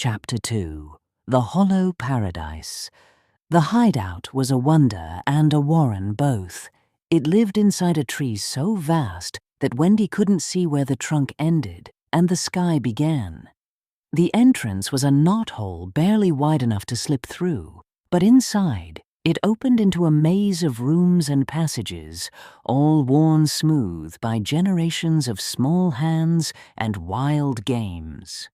Chapter 2 The Hollow Paradise. The hideout was a wonder and a warren both. It lived inside a tree so vast that Wendy couldn't see where the trunk ended and the sky began. The entrance was a knothole barely wide enough to slip through, but inside it opened into a maze of rooms and passages, all worn smooth by generations of small hands and wild games.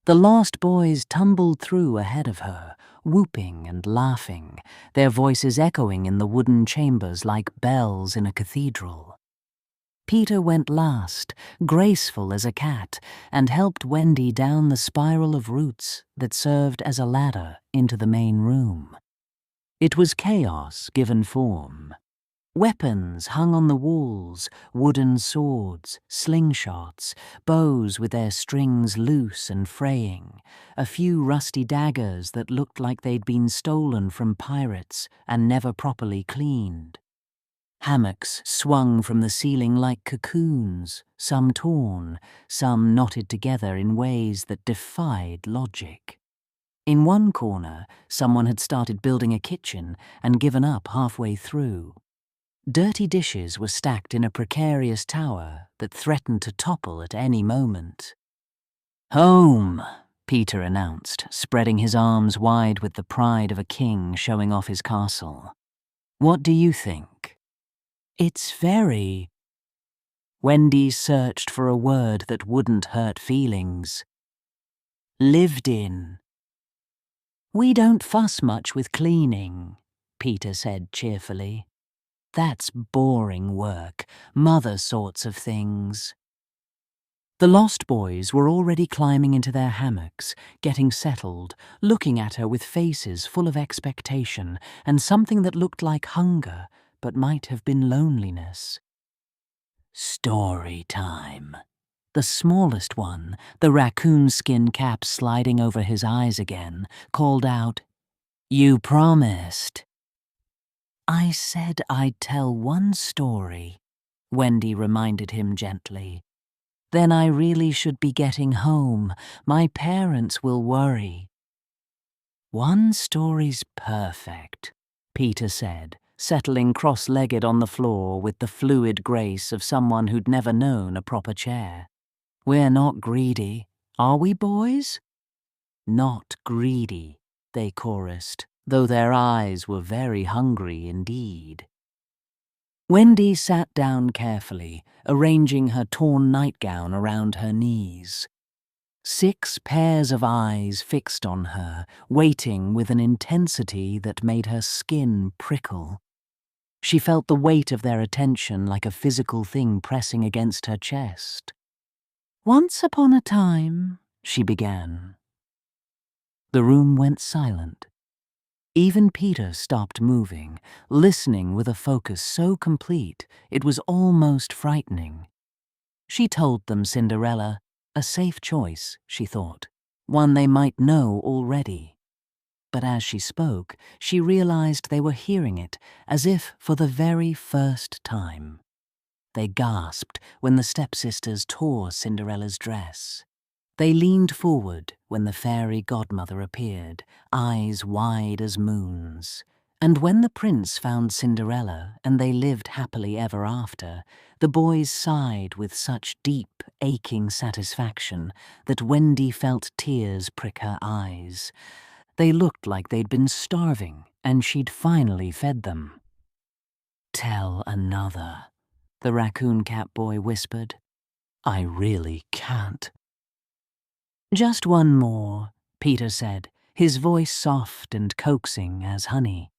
The lost boys tumbled through ahead of her, whooping and laughing, their voices echoing in the wooden chambers like bells in a cathedral. Peter went last, graceful as a cat, and helped Wendy down the spiral of roots that served as a ladder into the main room. It was chaos given form. Weapons hung on the walls, wooden swords, slingshots, bows with their strings loose and fraying, a few rusty daggers that looked like they'd been stolen from pirates and never properly cleaned. Hammocks swung from the ceiling like cocoons, some torn, some knotted together in ways that defied logic. In one corner, someone had started building a kitchen and given up halfway through. Dirty dishes were stacked in a precarious tower that threatened to topple at any moment. "Home," Peter announced, spreading his arms wide with the pride of a king showing off his castle. "What do you think?" "It's very—" Wendy searched for a word that wouldn't hurt feelings. "Lived in." "We don't fuss much with cleaning," Peter said cheerfully. "That's boring work, mother sorts of things." The lost boys were already climbing into their hammocks, getting settled, looking at her with faces full of expectation and something that looked like hunger, but might have been loneliness. "Story time." The smallest one, the raccoon skin cap sliding over his eyes again, called out, "You promised." "I said I'd tell one story," Wendy reminded him gently. "Then I really should be getting home. My parents will worry." "One story's perfect," Peter said, settling cross-legged on the floor with the fluid grace of someone who'd never known a proper chair. "We're not greedy, are we, boys?" "Not greedy," they chorused, though their eyes were very hungry indeed. Wendy sat down carefully, arranging her torn nightgown around her knees. 6 pairs of eyes fixed on her, waiting with an intensity that made her skin prickle. She felt the weight of their attention like a physical thing pressing against her chest. "Once upon a time," she began. The room went silent. Even Peter stopped moving, listening with a focus so complete it was almost frightening. She told them Cinderella, a safe choice, she thought, one they might know already. But as she spoke, she realized they were hearing it as if for the very first time. They gasped when the stepsisters tore Cinderella's dress. They leaned forward when the fairy godmother appeared, eyes wide as moons. And when the prince found Cinderella and they lived happily ever after, the boys sighed with such deep, aching satisfaction that Wendy felt tears prick her eyes. They looked like they'd been starving and she'd finally fed them. "Tell another," the raccoon cat boy whispered. "I really can't." "Just one more," Peter said, his voice soft and coaxing as honey.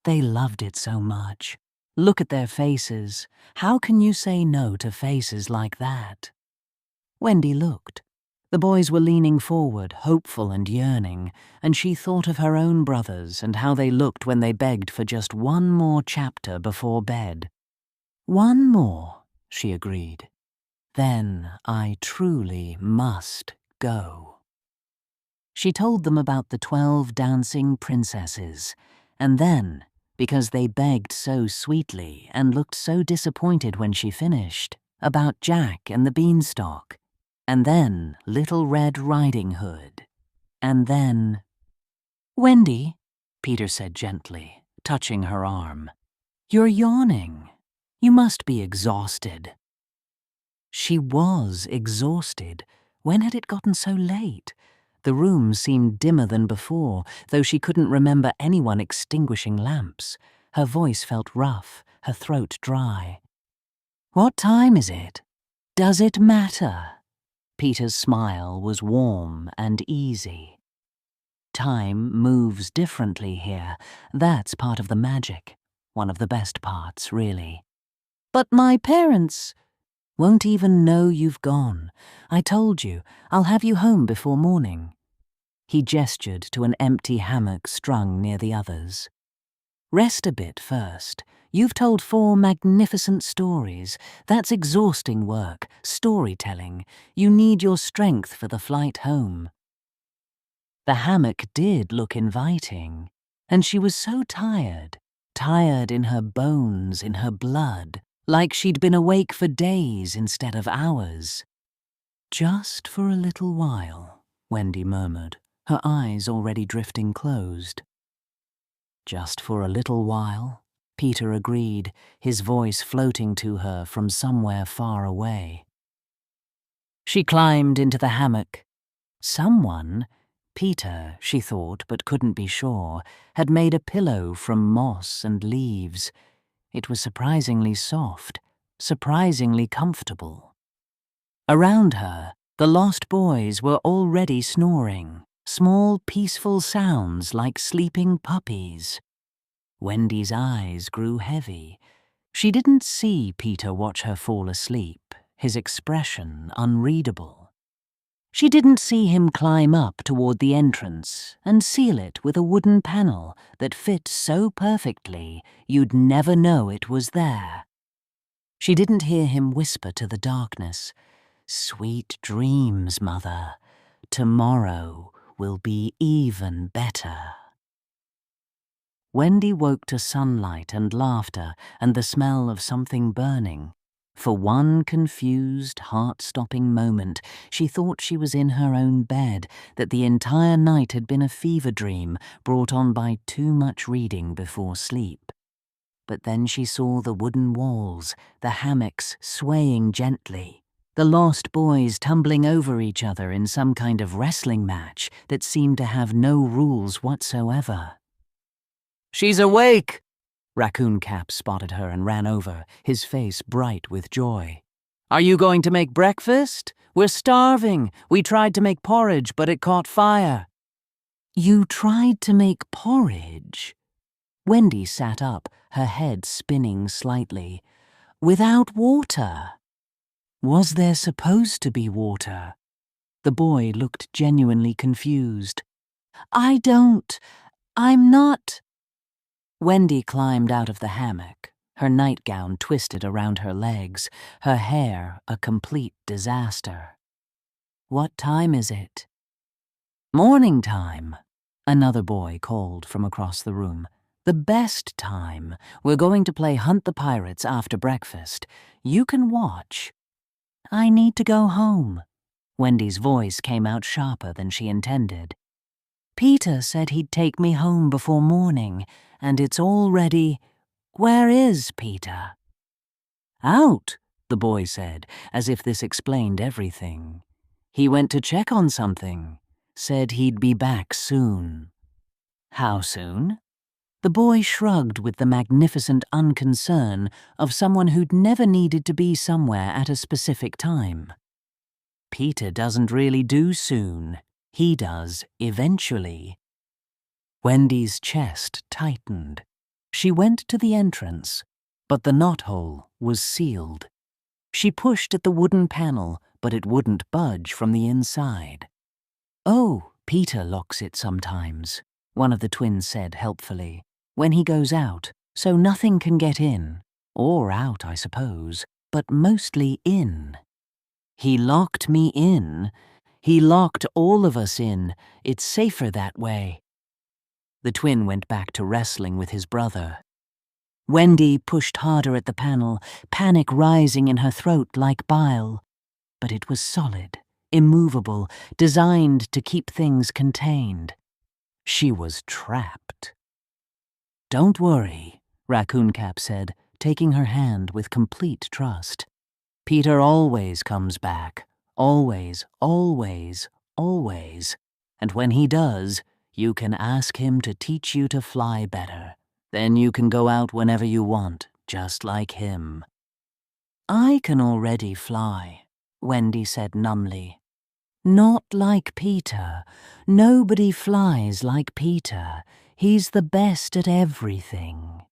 "They loved it so much. Look at their faces. How can you say no to faces like that?" Wendy looked. The boys were leaning forward, hopeful and yearning, and she thought of her own brothers and how they looked when they begged for just one more chapter before bed. "One more," she agreed. "Then I truly must go." She told them about the 12 dancing princesses, and then, because they begged so sweetly and looked so disappointed when she finished, about Jack and the beanstalk, and then Little Red Riding Hood. And then, "Wendy," Peter said gently, touching her arm, "you're yawning. You must be exhausted." She was exhausted. When had it gotten so late? The room seemed dimmer than before, though she couldn't remember anyone extinguishing lamps. Her voice felt rough, her throat dry. "What time is it? Does it matter?" Peter's smile was warm and easy. Time moves differently here. That's part of the magic. One of the best parts, really. "But my parents won't even know you've gone. I told you, I'll have you home before morning." He gestured to an empty hammock strung near the others. "Rest a bit first. You've told 4 magnificent stories. That's exhausting work, storytelling. You need your strength for the flight home." The hammock did look inviting, and she was so tired in her bones, in her blood, like she'd been awake for days instead of hours. "Just for a little while," Wendy murmured, her eyes already drifting closed. "Just for a little while," Peter agreed, his voice floating to her from somewhere far away. She climbed into the hammock. Someone, Peter, she thought but couldn't be sure, had made a pillow from moss and leaves. It was surprisingly soft, surprisingly comfortable. Around her, the lost boys were already snoring, small peaceful sounds like sleeping puppies. Wendy's eyes grew heavy. She didn't see Peter watch her fall asleep, his expression unreadable. She didn't see him climb up toward the entrance and seal it with a wooden panel that fit so perfectly you'd never know it was there. She didn't hear him whisper to the darkness, "Sweet dreams, Mother. Tomorrow will be even better." Wendy woke to sunlight and laughter and the smell of something burning. For one confused, heart-stopping moment, she thought she was in her own bed, that the entire night had been a fever dream brought on by too much reading before sleep. But then she saw the wooden walls, the hammocks swaying gently, the lost boys tumbling over each other in some kind of wrestling match that seemed to have no rules whatsoever. "She's awake!" Raccoon Cap spotted her and ran over, his face bright with joy. "Are you going to make breakfast? We're starving. We tried to make porridge, but it caught fire." "You tried to make porridge?" Wendy sat up, her head spinning slightly. "Without water?" "Was there supposed to be water?" The boy looked genuinely confused. I'm not..." Wendy climbed out of the hammock, her nightgown twisted around her legs, her hair a complete disaster. "What time is it?" "Morning time," another boy called from across the room. "The best time. We're going to play Hunt the Pirates after breakfast. You can watch." "I need to go home." Wendy's voice came out sharper than she intended. "Peter said he'd take me home before morning, and it's already..." "Where is Peter?" "Out," the boy said, as if this explained everything. "He went to check on something. Said he'd be back soon." "How soon?" The boy shrugged with the magnificent unconcern of someone who'd never needed to be somewhere at a specific time. "Peter doesn't really do soon. He does eventually." Wendy's chest tightened. She went to the entrance, but the knothole was sealed. She pushed at the wooden panel, but it wouldn't budge from the inside. "Oh, Peter locks it sometimes," one of the twins said helpfully, "when he goes out, so nothing can get in. Or out, I suppose, but mostly in." "He locked me in. He locked all of us in. It's safer that way." The twin went back to wrestling with his brother. Wendy pushed harder at the panel, panic rising in her throat like bile. But it was solid. immovable, designed to keep things contained. She was trapped. "Don't worry," Raccoon Cap said, taking her hand with complete trust. "Peter always comes back. Always, always, always. And when he does, you can ask him to teach you to fly better. Then you can go out whenever you want, just like him." "I can already fly," Wendy said numbly. "Not like Peter. Nobody flies like Peter. He's the best at everything."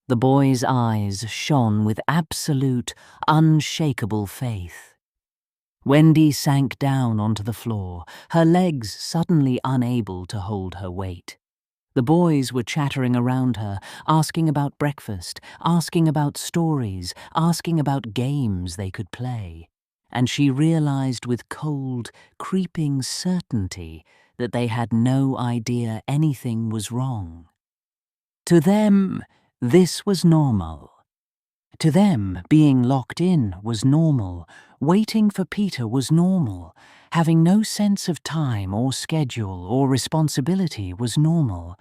The boy's eyes shone with absolute, unshakable faith. Wendy sank down onto the floor, her legs suddenly unable to hold her weight. The boys were chattering around her, asking about breakfast, asking about stories, asking about games they could play. And she realized with cold, creeping certainty that they had no idea anything was wrong. To them, this was normal. To them, being locked in was normal. Waiting for Peter was normal. Having no sense of time or schedule or responsibility was normal.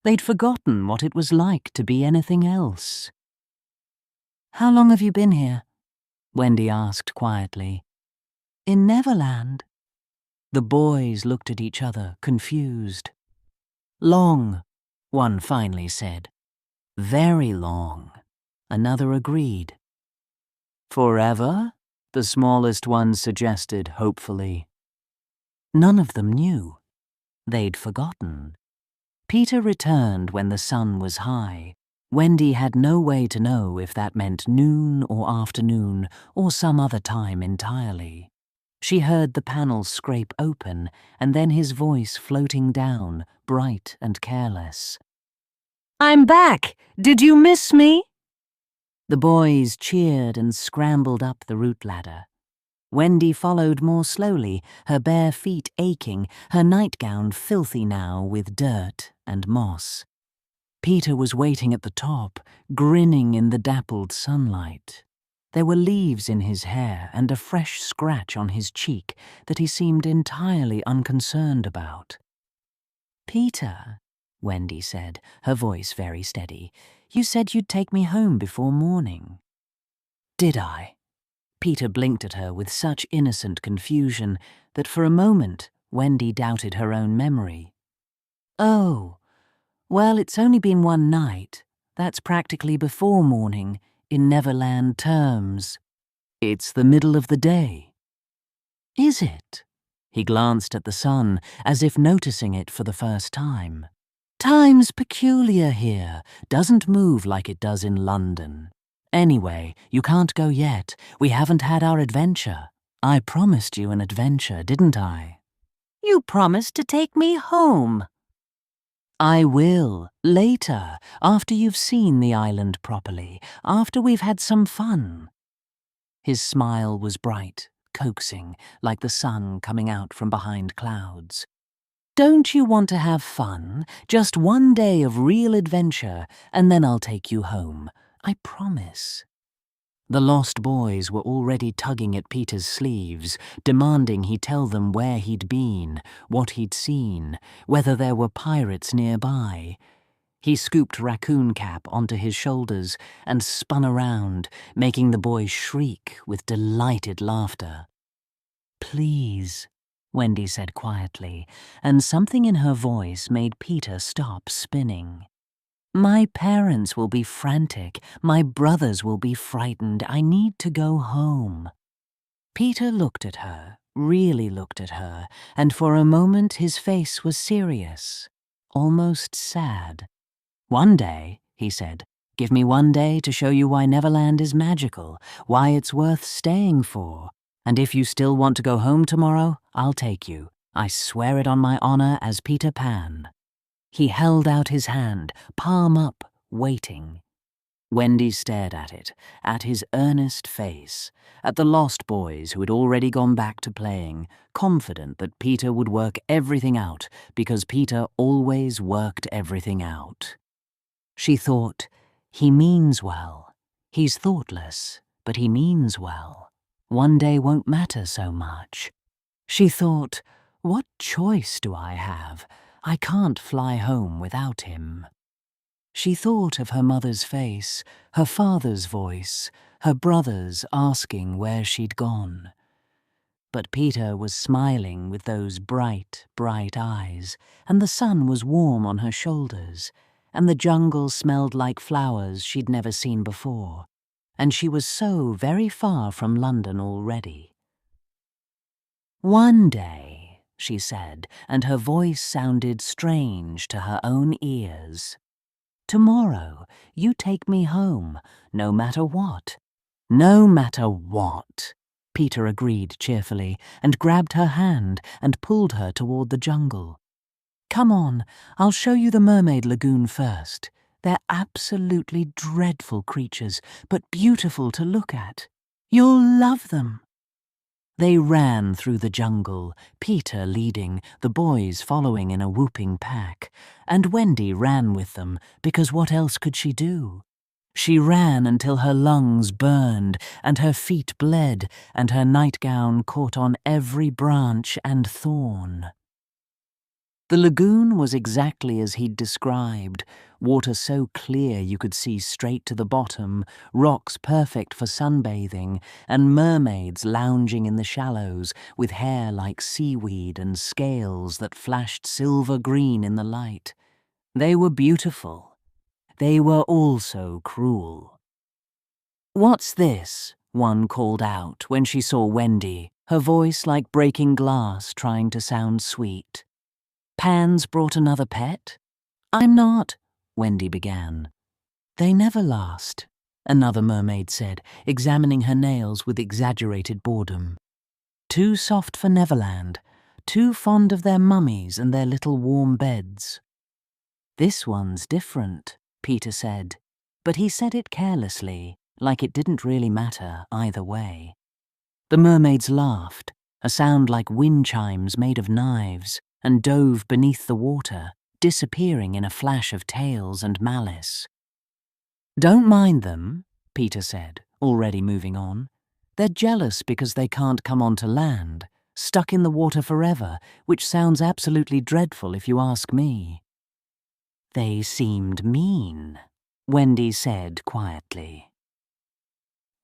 They'd forgotten what it was like to be anything else. "How long have you been here?" Wendy asked quietly. "In Neverland." The boys looked at each other, confused. "Long," one finally said. "Very long," another agreed. "Forever?" the smallest one suggested hopefully. None of them knew. They'd forgotten. Peter returned when the sun was high. Wendy had no way to know if that meant noon or afternoon or some other time entirely. She heard the panel scrape open and then his voice floating down, bright and careless. "I'm back! Did you miss me?" The boys cheered and scrambled up the route ladder. Wendy followed more slowly, her bare feet aching, her nightgown filthy now with dirt and moss. Peter was waiting at the top, grinning in the dappled sunlight. There were leaves in his hair and a fresh scratch on his cheek that he seemed entirely unconcerned about. "Peter," Wendy said, her voice very steady, "you said you'd take me home before morning." "Did I?" Peter blinked at her with such innocent confusion that for a moment Wendy doubted her own memory. "Oh, well, it's only been one night. That's practically before morning, in Neverland terms. It's the middle of the day." "Is it?" He glanced at the sun, as if noticing it for the first time. "Time's peculiar here, doesn't move like it does in London. Anyway, you can't go yet. We haven't had our adventure. I promised you an adventure, didn't I?" "You promised to take me home." "I will, later, after you've seen the island properly, after we've had some fun." His smile was bright, coaxing, like the sun coming out from behind clouds. "Don't you want to have fun? Just one day of real adventure, and then I'll take you home. I promise." The lost boys were already tugging at Peter's sleeves, demanding he tell them where he'd been, what he'd seen, whether there were pirates nearby. He scooped Raccoon Cap onto his shoulders and spun around, making the boys shriek with delighted laughter. "Please," Wendy said quietly, and something in her voice made Peter stop spinning. "My parents will be frantic. My brothers will be frightened. I need to go home." Peter looked at her, really looked at her, and for a moment his face was serious, almost sad. "One day," he said, "give me one day to show you why Neverland is magical, why it's worth staying for. And if you still want to go home tomorrow, I'll take you. I swear it on my honor as Peter Pan." He held out his hand, palm up, waiting. Wendy stared at it, at his earnest face, at the lost boys who had already gone back to playing, confident that Peter would work everything out because Peter always worked everything out. She thought, he means well. He's thoughtless, but he means well. One day won't matter so much. She thought, "What choice do I have? I can't fly home without him." She thought of her mother's face, her father's voice, her brothers asking where she'd gone. But Peter was smiling with those bright, bright eyes, and the sun was warm on her shoulders, and the jungle smelled like flowers she'd never seen before, and she was so very far from London already. "One day," she said, and her voice sounded strange to her own ears. "Tomorrow, you take me home, no matter what." "No matter what," Peter agreed cheerfully, and grabbed her hand and pulled her toward the jungle. "Come on, I'll show you the mermaid lagoon first. They're absolutely dreadful creatures, but beautiful to look at. You'll love them." They ran through the jungle, Peter leading, the boys following in a whooping pack, and Wendy ran with them, because what else could she do? She ran until her lungs burned, and her feet bled, and her nightgown caught on every branch and thorn. The lagoon was exactly as he'd described, water so clear you could see straight to the bottom, rocks perfect for sunbathing, and mermaids lounging in the shallows with hair like seaweed and scales that flashed silver green in the light. They were beautiful. They were also cruel. "What's this?" one called out when she saw Wendy, her voice like breaking glass trying to sound sweet. "Pan's brought another pet?" "I'm not," Wendy began. "They never last," another mermaid said, examining her nails with exaggerated boredom. "Too soft for Neverland, too fond of their mummies and their little warm beds." "This one's different," Peter said, but he said it carelessly, like it didn't really matter either way. The mermaids laughed, a sound like wind chimes made of knives, and dove beneath the water, disappearing in a flash of tails and malice. "Don't mind them," Peter said, already moving on. "They're jealous because they can't come onto land, stuck in the water forever, which sounds absolutely dreadful if you ask me." "They seemed mean," Wendy said quietly.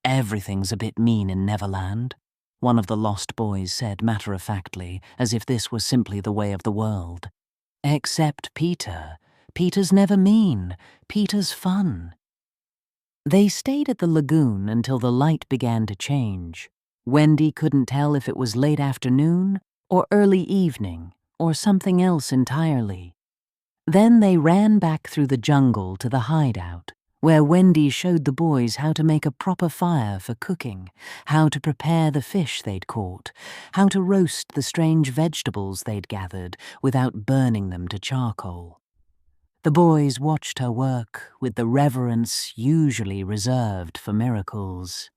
"Everything's a bit mean in Neverland," one of the lost boys said matter-of-factly, as if this were simply the way of the world. "Except Peter. Peter's never mean. Peter's fun." They stayed at the lagoon until the light began to change. Wendy couldn't tell if it was late afternoon or early evening or something else entirely. Then they ran back through the jungle to the hideout, where Wendy showed the boys how to make a proper fire for cooking, how to prepare the fish they'd caught, how to roast the strange vegetables they'd gathered without burning them to charcoal. The boys watched her work with the reverence usually reserved for miracles.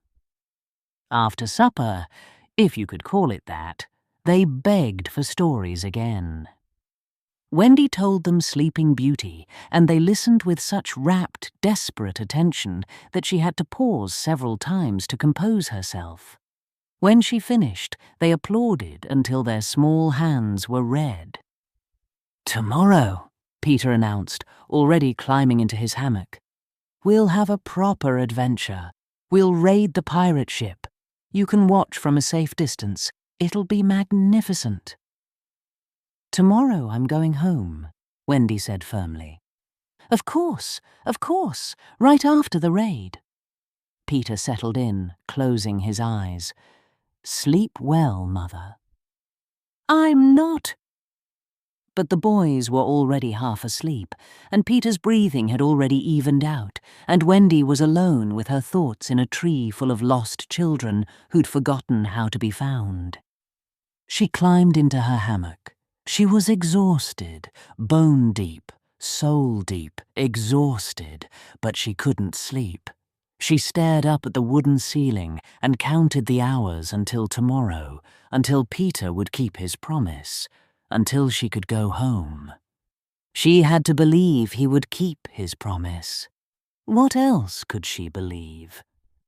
After supper, if you could call it that, they begged for stories again. Wendy told them Sleeping Beauty, and they listened with such rapt, desperate attention that she had to pause several times to compose herself. When she finished, they applauded until their small hands were red. "Tomorrow," Peter announced, already climbing into his hammock, "we'll have a proper adventure. We'll raid the pirate ship. You can watch from a safe distance. It'll be magnificent." "Tomorrow I'm going home," Wendy said firmly. Of course, right after the raid." Peter settled in, closing his eyes. "Sleep well, Mother." "I'm not." But the boys were already half asleep, and Peter's breathing had already evened out, and Wendy was alone with her thoughts in a tree full of lost children who'd forgotten how to be found. She climbed into her hammock. She was exhausted, bone-deep, soul-deep, exhausted, but she couldn't sleep. She stared up at the wooden ceiling and counted the hours until tomorrow, until Peter would keep his promise, until she could go home. She had to believe he would keep his promise. What else could she believe?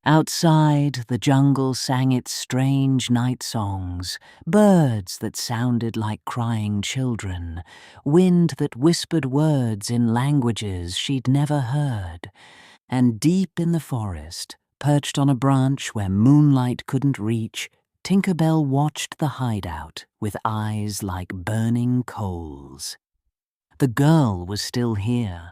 Outside, the jungle sang its strange night songs, birds that sounded like crying children, wind that whispered words in languages she'd never heard. And deep in the forest, perched on a branch where moonlight couldn't reach, Tinker Bell watched the hideout with eyes like burning coals. The girl was still here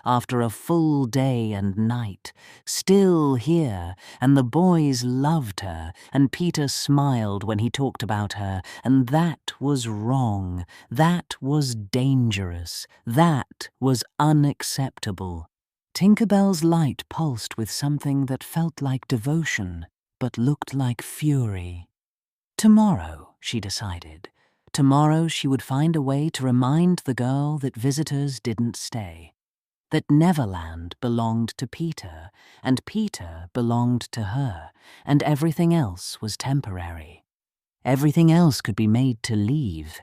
after a full day and night, still here, and the boys loved her, and Peter smiled when he talked about her, and that was wrong, that was dangerous, that was unacceptable. Tinker Bell's light pulsed with something that felt like devotion, but looked like fury. Tomorrow, she decided. Tomorrow she would find a way to remind the girl that visitors didn't stay, that Neverland belonged to Peter, and Peter belonged to her, and everything else was temporary. Everything else could be made to leave.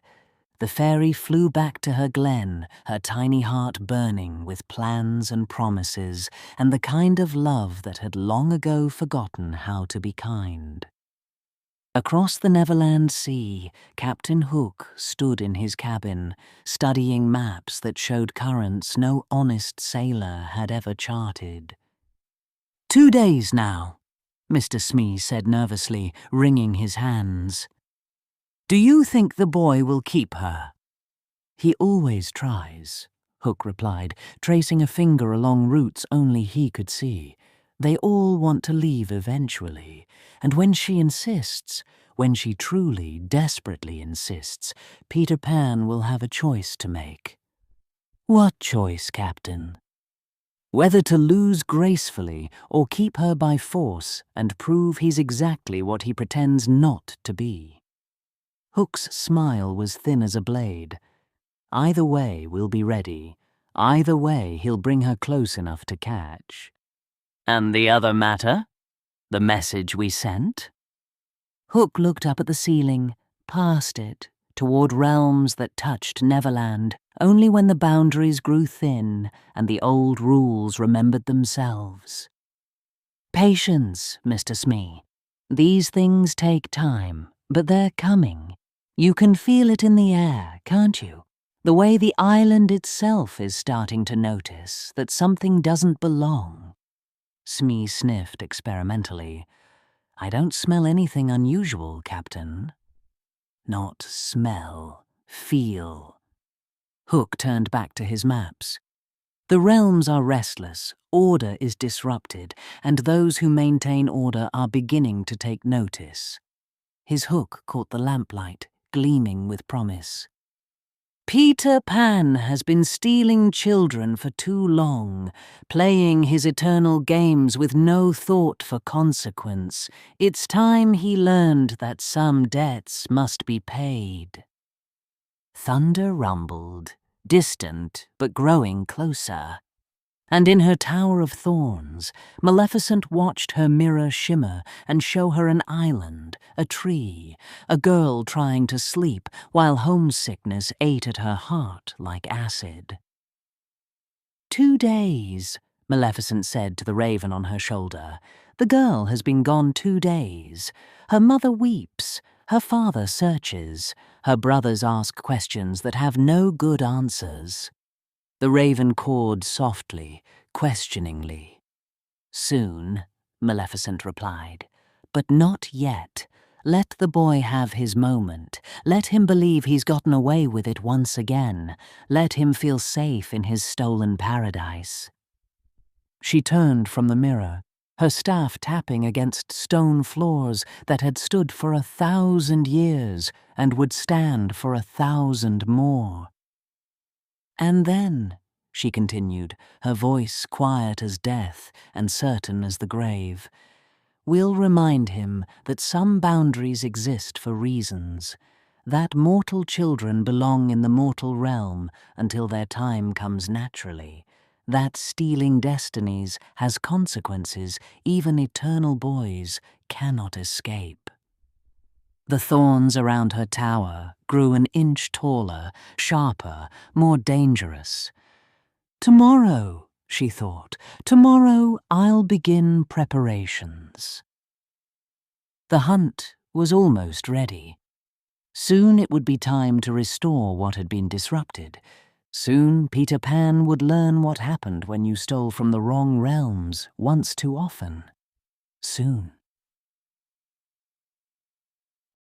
The fairy flew back to her glen, her tiny heart burning with plans and promises, and the kind of love that had long ago forgotten how to be kind. Across the Neverland Sea, Captain Hook stood in his cabin, studying maps that showed currents no honest sailor had ever charted. 2 days now, Mr. Smee said nervously, wringing his hands. Do you think the boy will keep her? He always tries, Hook replied, tracing a finger along routes only he could see. They all want to leave eventually, and when she insists, when she truly, desperately insists, Peter Pan will have a choice to make. What choice, Captain? Whether to lose gracefully or keep her by force and prove he's exactly what he pretends not to be. Hook's smile was thin as a blade. Either way, we'll be ready. Either way, he'll bring her close enough to catch. And the other matter? The message we sent? Hook looked up at the ceiling, past it, toward realms that touched Neverland, only when the boundaries grew thin and the old rules remembered themselves. Patience, Mr. Smee. These things take time, but they're coming. You can feel it in the air, can't you? The way the island itself is starting to notice that something doesn't belong. Smee sniffed experimentally. I don't smell anything unusual, Captain. Not smell, feel. Hook turned back to his maps. The realms are restless, order is disrupted, and those who maintain order are beginning to take notice. His hook caught the lamplight, gleaming with promise. Peter Pan has been stealing children for too long, playing his eternal games with no thought for consequence. It's time he learned that some debts must be paid. Thunder rumbled, distant but growing closer. And in her tower of thorns, Maleficent watched her mirror shimmer and show her an island, a tree, a girl trying to sleep while homesickness ate at her heart like acid. 2 days, Maleficent said to the raven on her shoulder. The girl has been gone 2 days. Her mother weeps, her father searches, her brothers ask questions that have no good answers. The raven cawed softly, questioningly. Soon, Maleficent replied, but not yet. Let the boy have his moment. Let him believe he's gotten away with it once again. Let him feel safe in his stolen paradise. She turned from the mirror, her staff tapping against stone floors that had stood for 1,000 years and would stand for 1,000 more. And then, she continued, her voice quiet as death and certain as the grave, we'll remind him that some boundaries exist for reasons, that mortal children belong in the mortal realm until their time comes naturally, that stealing destinies has consequences even eternal boys cannot escape. The thorns around her tower grew an inch taller, sharper, more dangerous. Tomorrow, she thought. Tomorrow I'll begin preparations. The hunt was almost ready. Soon it would be time to restore what had been disrupted. Soon Peter Pan would learn what happened when you stole from the wrong realms once too often. Soon.